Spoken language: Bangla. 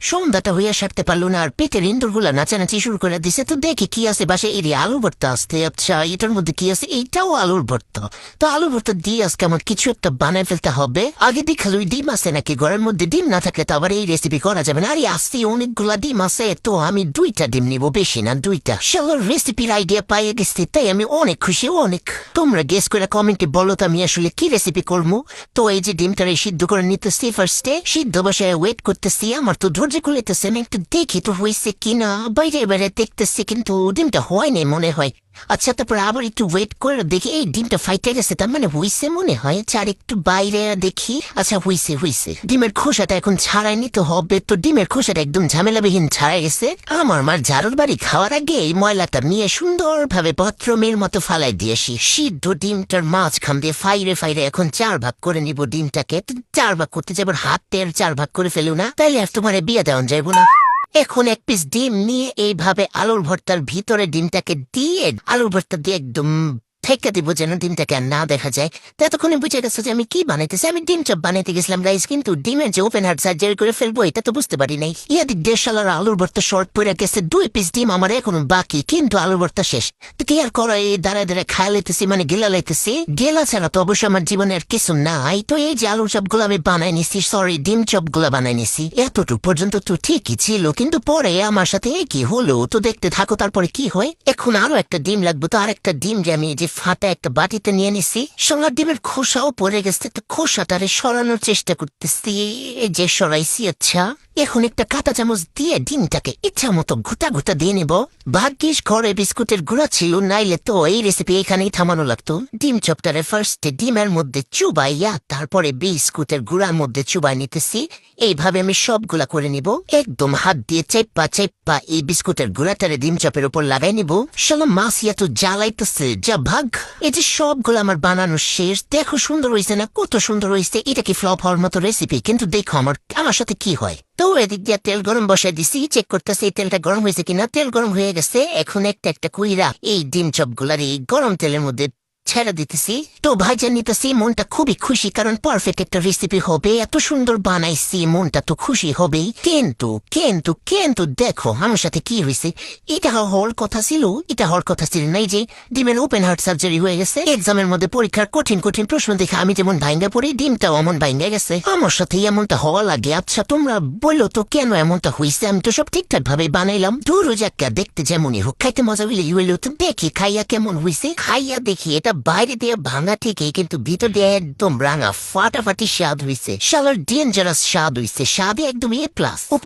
সন্ধ্যাটা হইয়া সারতে পারলো না আর পেটের ইন্দুরগুলা নাচানাচি শুরু করে দিছে। তো দেখি কি আছে বাসে, এই আলু ভর্তা আসতে। আচ্ছা এটার মধ্যে কি আছে? এইটাও আলুর ভর্তা। তো আলু ভর্তা দিয়ে আজকে আমার কিছু একটা বানায় ফেলতে হবে। আগে দেখালো ডিম আছে নাকি ঘরের মধ্যে, ডিম না থাকলে তো আবার এই রেসিপি করা যাবে না। আরে আসতে অনেকগুলা ডিম আছে, তো আমি 2টা ডিম নিবো, বেশি না 2টা। শালার রেসিপির আইডিয়া পাইয়ে গেছি, তাই আমি অনেক খুশি অনেক। তোমরা গেস করে কমেন্টে বলো তো আমি আসলে কি রেসিপি করবো। তো এই যে ডিমটারে সিদ্ধ করে নিতেছি, ফার্স্টে সিদ্ধ বসায় ওয়েট করতেছি। আমার তো ধৈর্য খুলেতেছে না, একটু দেখি তো হয়েছে কিনা। বাইরে বাইরে দেখতেছি কিন্তু ডিমটা হয়নি মনে হয়। আচ্ছা তারপর আবার একটু ওয়েট করে দেখি, এই ডিমটা ফাইটে গেছে, তার মানে হইছে মনে হয়। আর একটু বাইরে দেখি, আচ্ছা হইছে। ডিমের খোসাটা এখন ছাড়াই নিতে হবে। তো ডিমের খোসাটা একদম ঝামেলাবিহীন ছাড়াই গেছে। আমার মার ঝাড়ুর বাড়ি খাওয়ার আগে এই ময়লাটা নিয়ে সুন্দরভাবে পত্রমের মতো ফালাই দিয়েছি। সিদ্ধ ডিমটার মাঝখান দিয়ে ফাইরে এখন 4 ভাগ করে নিব ডিমটাকে। 4 ভাগ করতে যাবো, হাতের 4 ভাগ করে ফেলু না, তাইলে আর তোমার বিয়ে দেওয়া যাইব না। এখন এক পিস ডিম নিয়ে এইভাবে আলুর ভর্তার ভিতরে ডিমটাকে দিয়ে আলুর ভর্তা দিয়ে একদম ঠেকে দিব যেন ডিমটাকে আর না দেখা যায়। ততক্ষণে বুঝে গেছে যে আমি কি বানাইতেছি। আমি ডিম চপ বানাইতে গেছিলাম গাইস, কিন্তু ডিমের যে ওপেন হার্ট সার্জারি করে ফেলবো এটা তো বুঝতে পারি নাই। ইয়াদি 1.5 আলুর ভর্তা শর্ট পড়ে গেছে। 2 পিস ডিম আমার এখনো বাকি, কিন্তু আলুর ভর্তা শেষ। তো কি আর করা, এই দাঁড়ায় খাই লাইতেছি, মানে গেলা লাইতেছি। গেলা ছাড়া তো অবশ্যই আমার জীবনে আর কিছু নাই। তো এই যে আলুর চপগুলো আমি বানাই নিছি, সরি ডিম চপগুলো বানাই নিছি। এতটুকু পর্যন্ত তো ঠিকই ছিল, কিন্তু পরে আমার সাথে কি হলো তো দেখতে থাকো তারপরে কি হয়। এখন আরো একটা ডিম লাগবে। তো আর একটা ডিম যে আমি যে ফাটা একটা বাটিতে নিয়ে নিছি, সোনার ডিমের খোসাও পড়ে গেছে। তো খোসাটারে সরানোর চেষ্টা করতেছি, এই যে সরাইছি। আচ্ছা এখন একটা কাঁটা চামচ দিয়ে ডিমটাকে ইচ্ছা মতো ঘুটা দিয়ে নেব। ভাগ্যিস ঘরে বিস্কুটের গুঁড়া ছিল, নাইলে তো এই রেসিপি এখানেই থামানো লাগতো। ডিম চপটারে ফার্স্টে ডিমের মধ্যে চুবাইয়া তারপরে বিস্কুটের গুঁড়ার মধ্যে চুবাই নিতেছি। এইভাবে আমি সবগুলা করে নিব। একদম হাত দিয়ে চেপ্পা এই বিস্কুটের গুঁড়াটারে ডিম চপের উপর লাগাই নিব। শালা মাসিয়া তো জ্বালাইতেছে, যা ভাগ। এই যে সবগুলো আমার বানানো শেষ। দেখো সুন্দর হয়েছে না, কত সুন্দর হয়েছে। এটা কি ফ্লপ হওয়ার মতো রেসিপি, কিন্তু দেখো আমার সাথে কি হয়। তো এদিক দিয়ে তেল গরম বসাই দিছি, চেক করতেছি এই তেলটা গরম হয়েছে কিনা। তেল গরম হয়ে গেছে। এখন একটা কইরা এই ডিম চপগুলার এই গরম তেলের মধ্যে ছেড়ে দিতেছি। তো ভাইজান নিতেছি, মনটা খুবই খুশি, কারণ পারফেক্ট একটা রেসিপি হবে। এত সুন্দর বানাইছি, মনটা তো খুশি হবেই। কিন্তু দেখো আমার সাথে কি হয়েছে। এটা হওয়ার কথা ছিল না। এই যে ডিমের ওপেন হার্ট সার্জারি হয়ে গেছে। এক্সামের মধ্যে পরীক্ষার কঠিন প্রশ্ন দেখে আমি যেমন ভাঙ্গা পড়ি, ডিমটাও এমন ভাঙ্গা গেছে। আমার সাথে এমনটা হওয়া লাগে। আচ্ছা তোমরা বললো তো কেন এমনটা হয়েছে। আমি তো সব ঠিকঠাক ভাবে বানাইলাম। দূর যাক্কা দেখতে যেমনই হোক, খাইতে মজা হইলো। তো দেখি খাইয়া কেমন হয়েছে। খাইয়া দেখি এটা বাইরে দিয়ে ভাঙা ঠিকই, কিন্তু ভিতর দিয়ে একদম রাঙা ফাটাফাটি স্বাদ হয়েছে। শালার ডেঞ্জারাস স্বাদ হয়েছে, স্বাদে একদম A+।